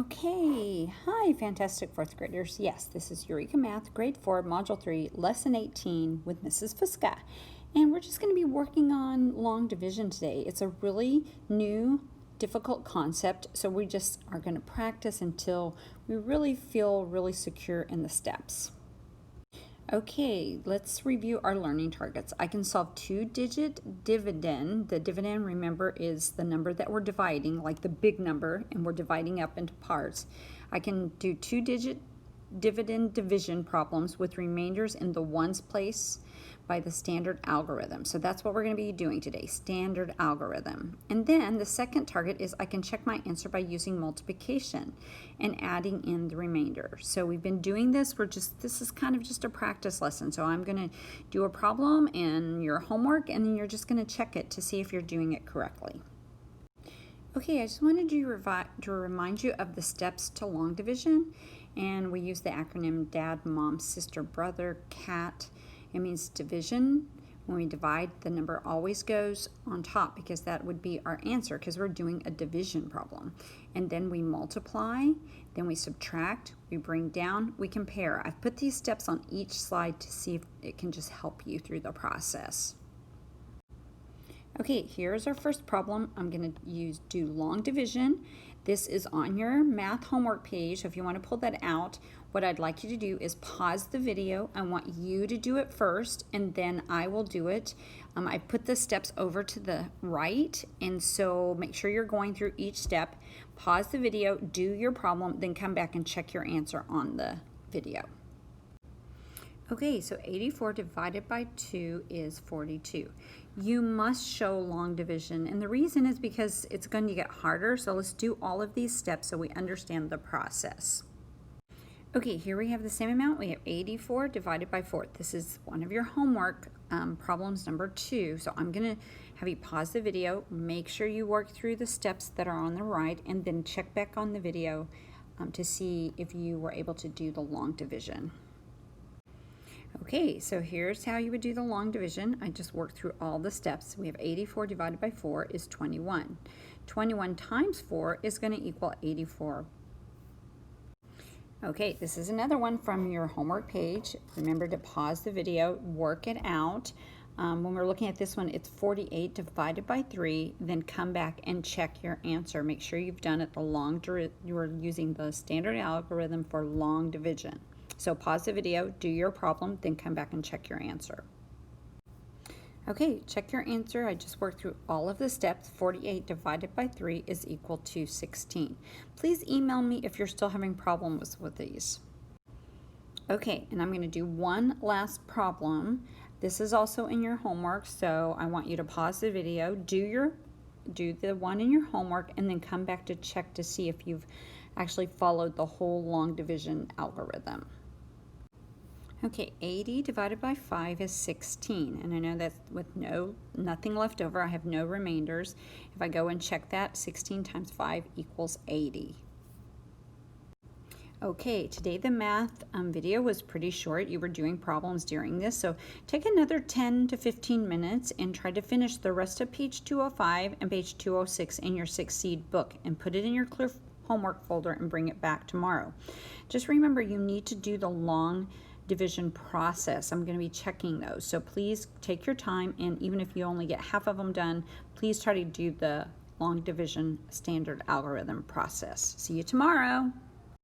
Okay, hi, fantastic fourth graders. Yes, this is Eureka Math, Grade 4, Module 3, Lesson 18 with Mrs. Fuska. And we're just going to be working on long division today. It's a really new, difficult concept, so we just are going to practice until we really feel really secure in the steps. Okay, let's review our learning targets. I can solve two-digit dividend. The dividend, remember, is the number that we're dividing, like the big number, and we're dividing up into parts. I can do two-digit dividend division problems with remainders in the ones place by the standard algorithm. So that's what we're going to be doing today, standard algorithm. And then the second target is I can check my answer by using multiplication and adding in the remainder. So we've been doing this, this is kind of just a practice lesson. So I'm going to do a problem and your homework, and then you're just going to check it to see if you're doing it correctly. Okay, I just wanted to remind you of the steps to long division, and we use the acronym DAD, MOM, SISTER, BROTHER, CAT. It means division. When we divide, the number always goes on top because that would be our answer because we're doing a division problem. And then we multiply, then we subtract, we bring down, we compare. I've put these steps on each slide to see if it can just help you through the process. Okay, here's our first problem. I'm going to do long division. This is on your math homework page. So if you want to pull that out, what I'd like you to do is pause the video. I want you to do it first, and then I will do it. I put the steps over to the right, and so make sure you're going through each step. Pause the video, do your problem, then come back and check your answer on the video. Okay, so 84 divided by 2 is 42. You must show long division, and the reason is because it's going to get harder, so let's do all of these steps so we understand the process. Okay, here we have the same amount. We have 84 divided by 4. This is one of your homework problems, number 2. So I'm going to have you pause the video, make sure you work through the steps that are on the right, and then check back on the video to see if you were able to do the long division. Okay, so here's how you would do the long division. I just worked through all the steps. We have 84 divided by 4 is 21. 21 times 4 is going to equal 84. Okay, this is another one from your homework page. Remember to pause the video, work it out. When we're looking at this one, it's 48 divided by 3. Then come back and check your answer. Make sure you've done it you're using the standard algorithm for long division. So pause the video, do your problem, then come back and check your answer. Okay, check your answer. I just worked through all of the steps. 48 divided by 3 is equal to 16. Please email me if you're still having problems with these. Okay, and I'm going to do one last problem. This is also in your homework, so I want you to pause the video, do the one in your homework, and then come back to check to see if you've actually followed the whole long division algorithm. Okay, 80 divided by 5 is 16, and I know that with nothing left over, I have no remainders. If I go and check that, 16 times 5 equals 80. Okay, today the math video was pretty short. You were doing problems during this, so take another 10 to 15 minutes and try to finish the rest of page 205 and page 206 in your 6-seed book and put it in your clear homework folder and bring it back tomorrow. Just remember, you need to do the long division process. I'm going to be checking those, so please take your time, and even if you only get half of them done, please try to do the long division standard algorithm process. See you tomorrow.